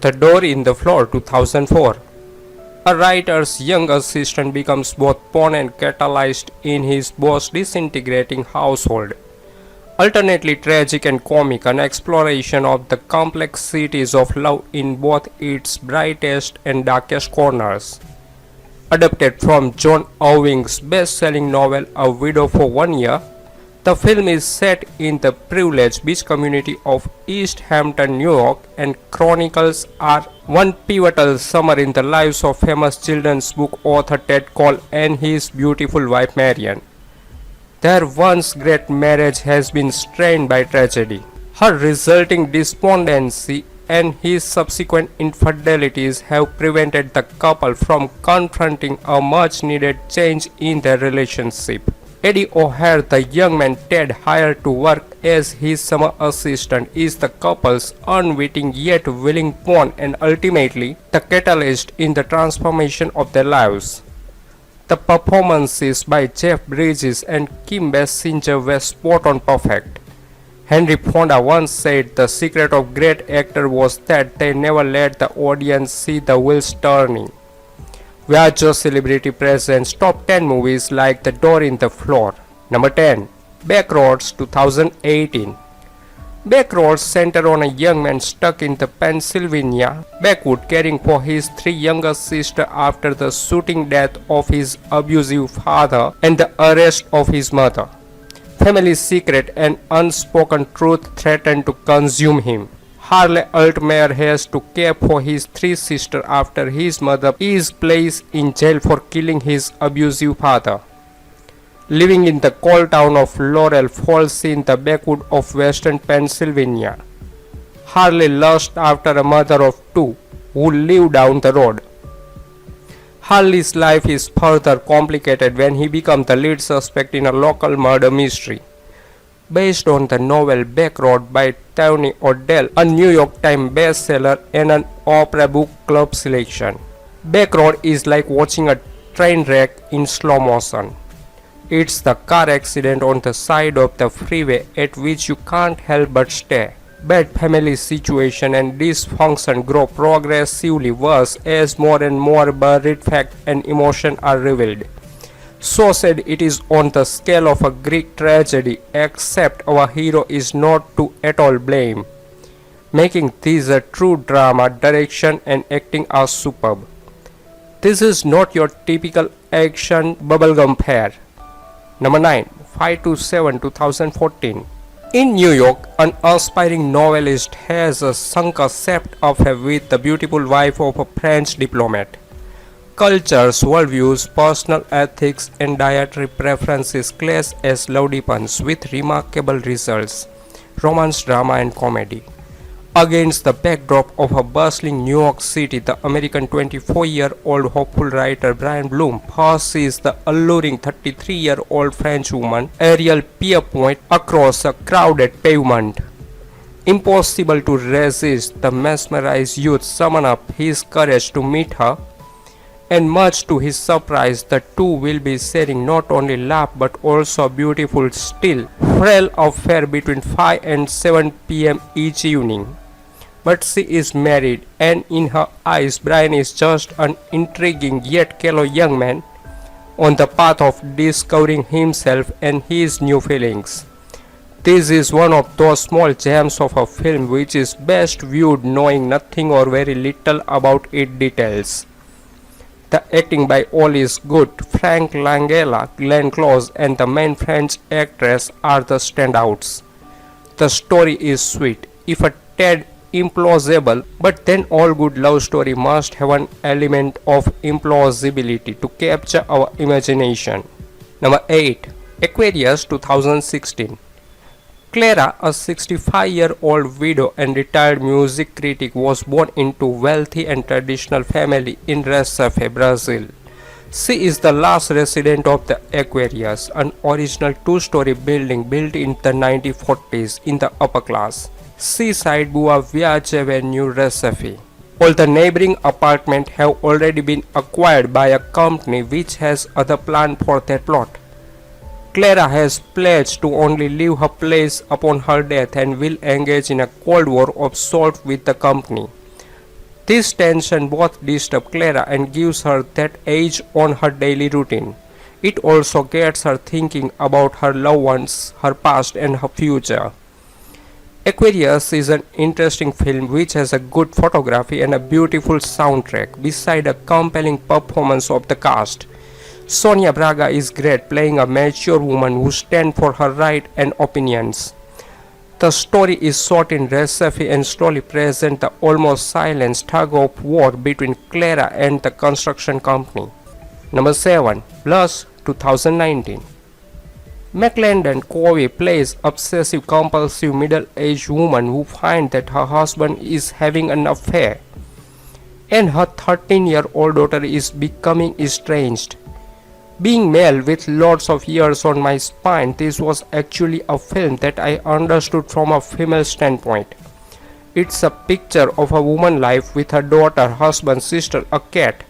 The Door in the Floor 2004. A writer's young assistant becomes both pawn and catalyst in his boss' disintegrating household. Alternately tragic and comic, an exploration of the complexities of love in both its brightest and darkest corners. Adapted from John Irving's best-selling novel A Widow for 1 Year, the film is set in the privileged beach community of East Hampton, New York, and chronicles are one pivotal summer in the lives of famous children's book author Ted Cole and his beautiful wife Marian. Their once great marriage has been strained by tragedy. Her resulting despondency and his subsequent infidelities have prevented the couple from confronting a much needed change in their relationship. Eddie O'Hare, the young man Ted hired to work as his summer assistant, is the couple's unwitting yet willing pawn and ultimately the catalyst in the transformation of their lives. The performances by Jeff Bridges and Kim Basinger were spot on perfect. Henry Fonda once said the secret of great actors was that they never let the audience see the wheels turning. Viaggio Celebrity presents top 10 movies like The Door in the Floor. Number 10. Backroads 2018. Backroads center on a young man stuck in the Pennsylvania backwoods caring for his three younger sisters after the shooting death of his abusive father and the arrest of his mother. Family secret and unspoken truth threaten to consume him. Harley Altmaier has to care for his three sisters after his mother is placed in jail for killing his abusive father. Living in the coal town of Laurel Falls in the backwoods of western Pennsylvania, Harley lusts after a mother of two who live down the road. Harley's life is further complicated when he becomes the lead suspect in a local murder mystery. Based on the novel Backroads by Tony O'Dell, a New York Times bestseller and an Oprah Book Club selection. Backroads is like watching a train wreck in slow motion. It's the car accident on the side of the freeway at which you can't help but stare. Bad family situation and dysfunction grow progressively worse as more and more buried facts and emotions are revealed. So said it is on the scale of a Greek tragedy, except our hero is not to at all blame, making this a true drama. Direction and acting are superb. This is not your typical action bubblegum fare. Number 9. 527 2014. In New York, an aspiring novelist has sunk a sept affair with the beautiful wife of a French diplomat. Cultures, worldviews, personal ethics, and dietary preferences clash as love deepens with remarkable results. Romance, drama, and comedy. Against the backdrop of a bustling New York City, the American 24-year-old hopeful writer Brian Bloom pursues the alluring 33-year-old French woman Ariel Pierpoint across a crowded pavement. Impossible to resist, the mesmerized youth summon up his courage to meet her, and much to his surprise, the two will be sharing not only love but also a beautiful, still frail affair between 5 and 7 p.m. each evening. But she is married, and in her eyes Brian is just an intriguing yet callow young man on the path of discovering himself and his new feelings. This is one of those small gems of a film which is best viewed knowing nothing or very little about its details. The acting by all is good. Frank Langella, Glenn Close, and the main French actress are the standouts. The story is sweet, if a tad implausible, but then all good love story must have an element of implausibility to capture our imagination. Number 8. Aquarius 2016. Clara, a 65-year-old widow and retired music critic, was born into wealthy and traditional family in Recife, Brazil. She is the last resident of the Aquarius, an original two-story building built in the 1940s in the upper class. Seaside Boa Viagem Avenue, Recife. All the neighboring apartments have already been acquired by a company which has other plans for their plot. Clara has pledged to only leave her place upon her death and will engage in a cold war of sorts with the company. This tension both disturbs Clara and gives her that edge on her daily routine. It also gets her thinking about her loved ones, her past, and her future. Aquarius is an interesting film which has a good photography and a beautiful soundtrack, beside a compelling performance of the cast. Sonia Braga is great, playing a mature woman who stands for her right and opinions. The story is shot in Recife and slowly presents the almost silent tug of war between Clara and the construction company. Number 7. Blush 2019. McLendon Covey plays obsessive-compulsive middle-aged woman who finds that her husband is having an affair, and her 13-year-old daughter is becoming estranged. Being male with lots of years on my spine, this was actually a film that I understood from a female standpoint. It's a picture of a woman's life with her daughter, husband, sister, a cat,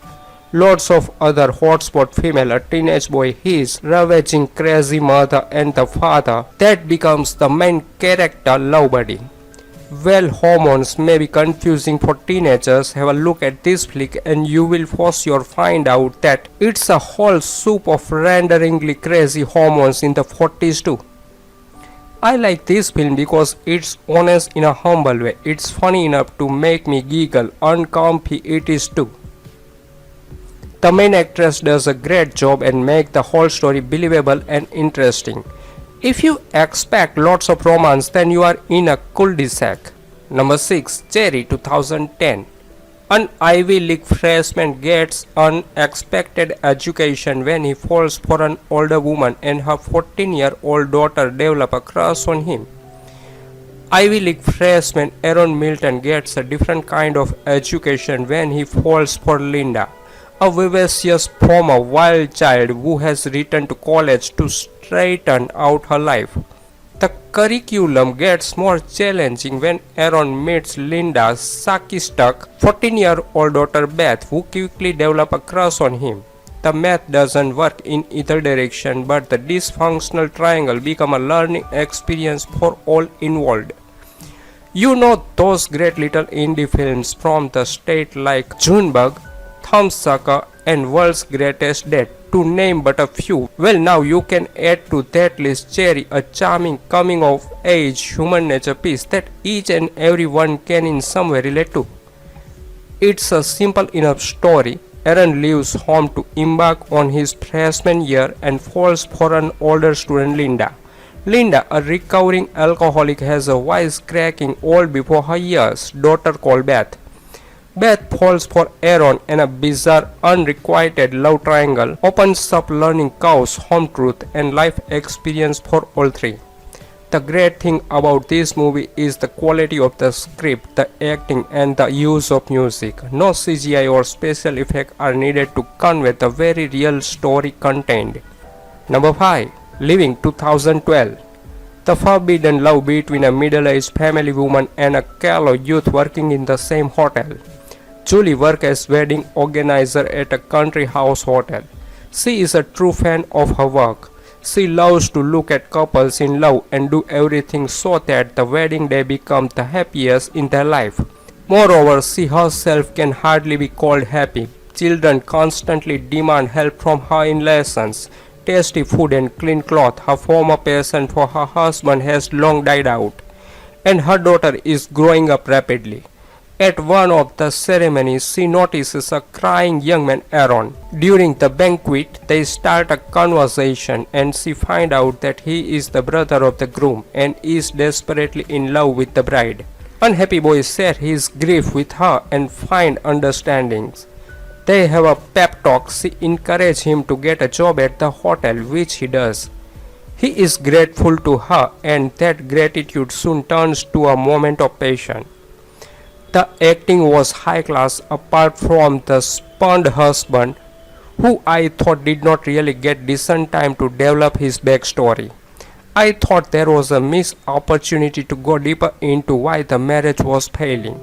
lots of other hotspot female, a teenage boy, his ravaging crazy mother, and the father that becomes the main character love buddy. Well, hormones may be confusing for teenagers. Have a look at this flick and you will for sure find out that it's a whole soup of renderingly crazy hormones in the 40s too. I like this film because it's honest in a humble way. It's funny enough to make me giggle, uncomfy it is too. The main actress does a great job and makes the whole story believable and interesting. If you expect lots of romance, then you are in a cul-de-sac. Number 6. Cherry 2010. An Ivy League freshman gets unexpected education when he falls for an older woman and her 14-year-old daughter develop a crush on him. Ivy League freshman Aaron Milton gets a different kind of education when he falls for Linda, a vivacious former wild child who has returned to college to straighten out her life. The curriculum gets more challenging when Aaron meets Linda's sarcastic 14-year-old daughter Beth, who quickly develops a crush on him. The math doesn't work in either direction, but the dysfunctional triangle becomes a learning experience for all involved. You know those great little indie films from the state like Junebug, Thumbsucker, and World's Greatest Dad, to name but a few. Well, now you can add to that list Cherry, a charming coming-of-age human nature piece that each and every one can in some way relate to. It's a simple enough story. Aaron leaves home to embark on his freshman year and falls for an older student, Linda. Linda, a recovering alcoholic, has a wisecracking old before her years daughter called Beth. Beth falls for Aaron, and a bizarre, unrequited love triangle opens up learning curves, home truth, and life experience for all three. The great thing about this movie is the quality of the script, the acting, and the use of music. No CGI or special effects are needed to convey the very real story contained. Number 5. Living 2012. The forbidden love between a middle-aged family woman and a callow youth working in the same hotel. Julie works as wedding organizer at a country house hotel. She is a true fan of her work. She loves to look at couples in love and do everything so that the wedding day becomes the happiest in their life. Moreover, she herself can hardly be called happy. Children constantly demand help from her in lessons, tasty food, and clean clothes. Her former passion for her husband has long died out, and her daughter is growing up rapidly. At one of the ceremonies, she notices a crying young man, Aaron. During the banquet, they start a conversation and she finds out that he is the brother of the groom and is desperately in love with the bride. Unhappy boy shares his grief with her and finds understandings. They have a pep talk. She encourages him to get a job at the hotel, which he does. He is grateful to her, and that gratitude soon turns to a moment of passion. The acting was high class apart from the spurned husband, who I thought did not really get decent time to develop his backstory. I thought there was a missed opportunity to go deeper into why the marriage was failing.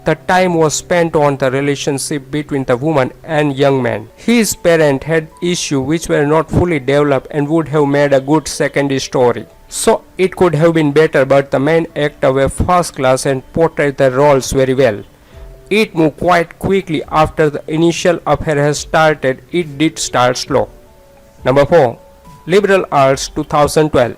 The time was spent on the relationship between the woman and young man. His parents had issues which were not fully developed and would have made a good secondary story. So it could have been better, but the main actor were first class and portrayed the roles very well. it moved quite quickly after the initial affair has started. It did start slow. Number 4. Liberal Arts 2012.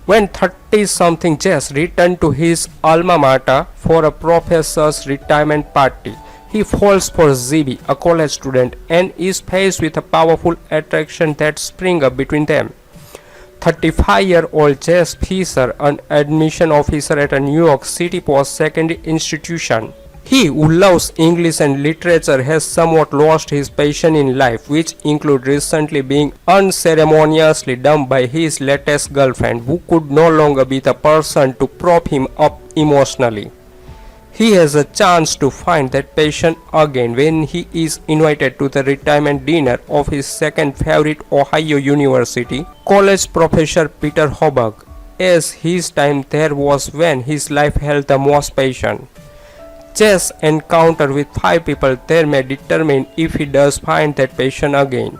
When 30-something Jess returned to his alma mater for a professor's retirement party, he falls for ZB, a college student, and is faced with a powerful attraction that springs up between them. 35-year-old Jess Fisher, an admission officer at a New York City post-secondary institution. He who loves English and literature has somewhat lost his passion in life, which include recently being unceremoniously dumped by his latest girlfriend, who could no longer be the person to prop him up emotionally. He has a chance to find that passion again when he is invited to the retirement dinner of his second favorite Ohio University college professor Peter Hoburg, as his time there was when his life held the most passion. Jess' encounter with 5 people there may determine if he does find that passion again.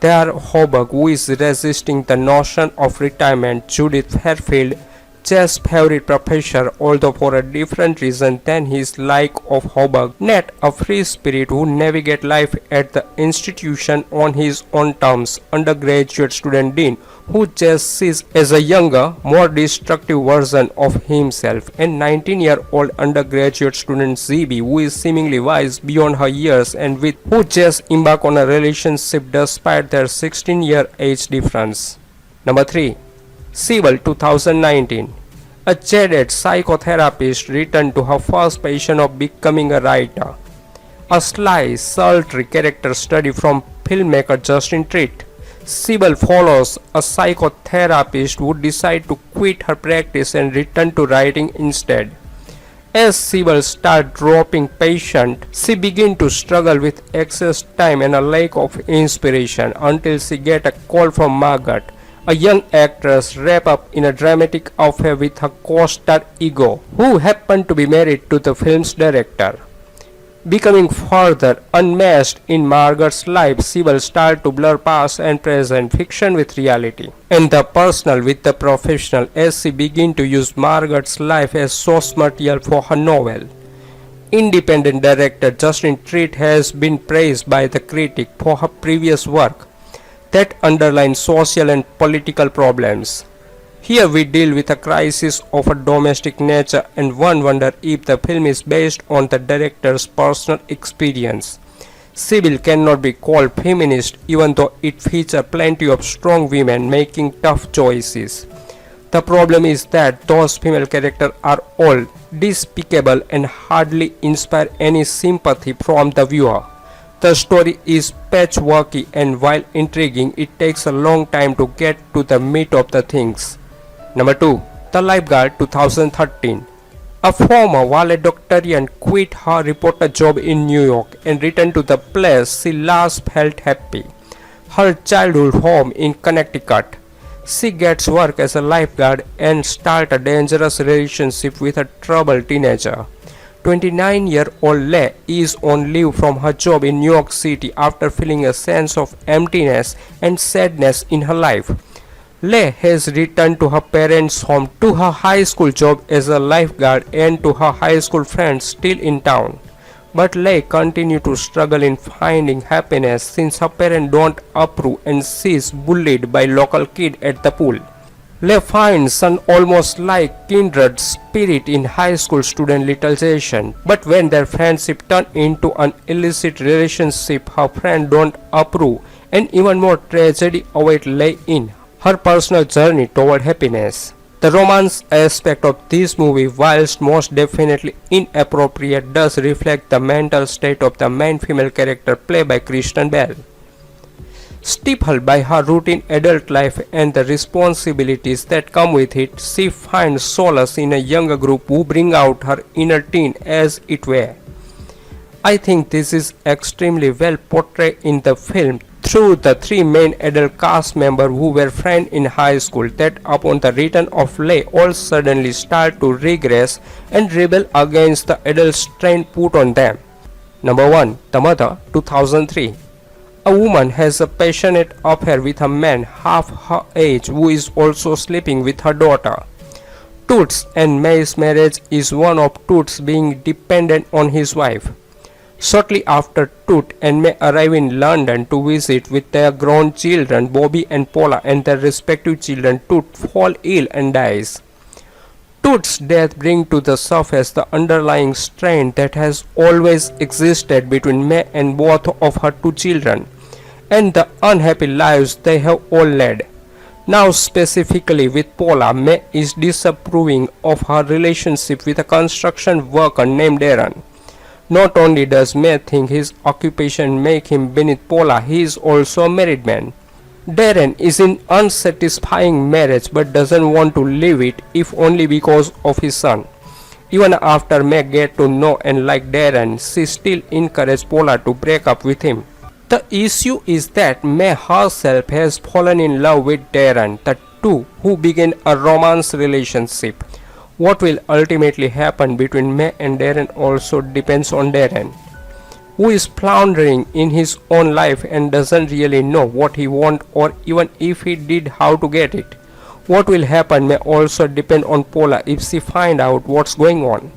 They are Hoburg, who is resisting the notion of retirement, Judith Fairfield, Jess' favorite professor, although for a different reason than his like of Hoburg, Nat, a free spirit who navigates life at the institution on his own terms, undergraduate student Dean, who Jess sees as a younger, more destructive version of himself, and 19-year-old undergraduate student ZB, who is seemingly wise beyond her years and with who Jess embark on a relationship despite their 16-year age difference. Number 3. Civil 2019. A jaded psychotherapist returned to her first passion of becoming a writer. A sly, sultry character study from filmmaker Justin Triet. Sybil follows a psychotherapist who decides to quit her practice and return to writing instead. As Sybil starts dropping patient, she begins to struggle with excess time and a lack of inspiration until she gets a call from Margaret, a young actress wrapped up in a dramatic affair with her co-star Ego, who happened to be married to the film's director. Becoming further unmatched in Margaret's life, Sybil starts to blur past and present, fiction with reality, and the personal with the professional as she begins to use Margaret's life as source material for her novel. Independent director Justin Triet has been praised by the critic for her previous work that underlines social and political problems. Here we deal with a crisis of a domestic nature, and one wonders if the film is based on the director's personal experience. Sybil cannot be called feminist even though it features plenty of strong women making tough choices. The problem is that those female characters are all despicable and hardly inspire any sympathy from the viewer. The story is patchworky, and while intriguing, it takes a long time to get to the meat of the things. Number 2. The Lifeguard 2013. A former valedictorian quit her reporter job in New York and returned to the place she last felt happy, her childhood home in Connecticut. She gets work as a lifeguard and starts a dangerous relationship with a troubled teenager. 29-year-old Leigh is on leave from her job in New York City after feeling a sense of emptiness and sadness in her life. Leigh has returned to her parents' home, to her high school job as a lifeguard, and to her high school friends still in town. But Leigh continues to struggle in finding happiness since her parents don't approve and she is bullied by local kids at the pool. Leigh finds an almost like kindred spirit in high school student Little Jason, but when their friendship turns into an illicit relationship, her friends don't approve, and even more tragedy awaits Leigh in her personal journey toward happiness. The romance aspect of this movie, whilst most definitely inappropriate, does reflect the mental state of the main female character played by Kristen Bell. Stifled by her routine adult life and the responsibilities that come with it, she finds solace in a younger group who bring out her inner teen, as it were. I think this is extremely well portrayed in the film through the 3 main adult cast members who were friends in high school, that upon the return of Leigh all suddenly start to regress and rebel against the adult strain put on them. Number 1. The Mother 2003. A woman has a passionate affair with a man half her age who is also sleeping with her daughter. Toots and May's marriage is one of Toots being dependent on his wife. Shortly after Toot and May arrive in London to visit with their grown children Bobby and Paula and their respective children, Toot fall ill and dies. Toot's death brings to the surface the underlying strain that has always existed between May and both of her two children, and the unhappy lives they have all led. Now specifically with Paula, May is disapproving of her relationship with a construction worker named Darren. Not only does May think his occupation make him beneath Paula, he is also a married man. Darren is in unsatisfying marriage but doesn't want to leave it if only because of his son. Even after May get to know and like Darren, she still encourages Paula to break up with him. The issue is that May herself has fallen in love with Darren, the two who begin a romance relationship. What will ultimately happen between May and Darren also depends on Darren, who is floundering in his own life and doesn't really know what he wants, or even if he did, how to get it. What will happen may also depend on Paula if she finds out what's going on.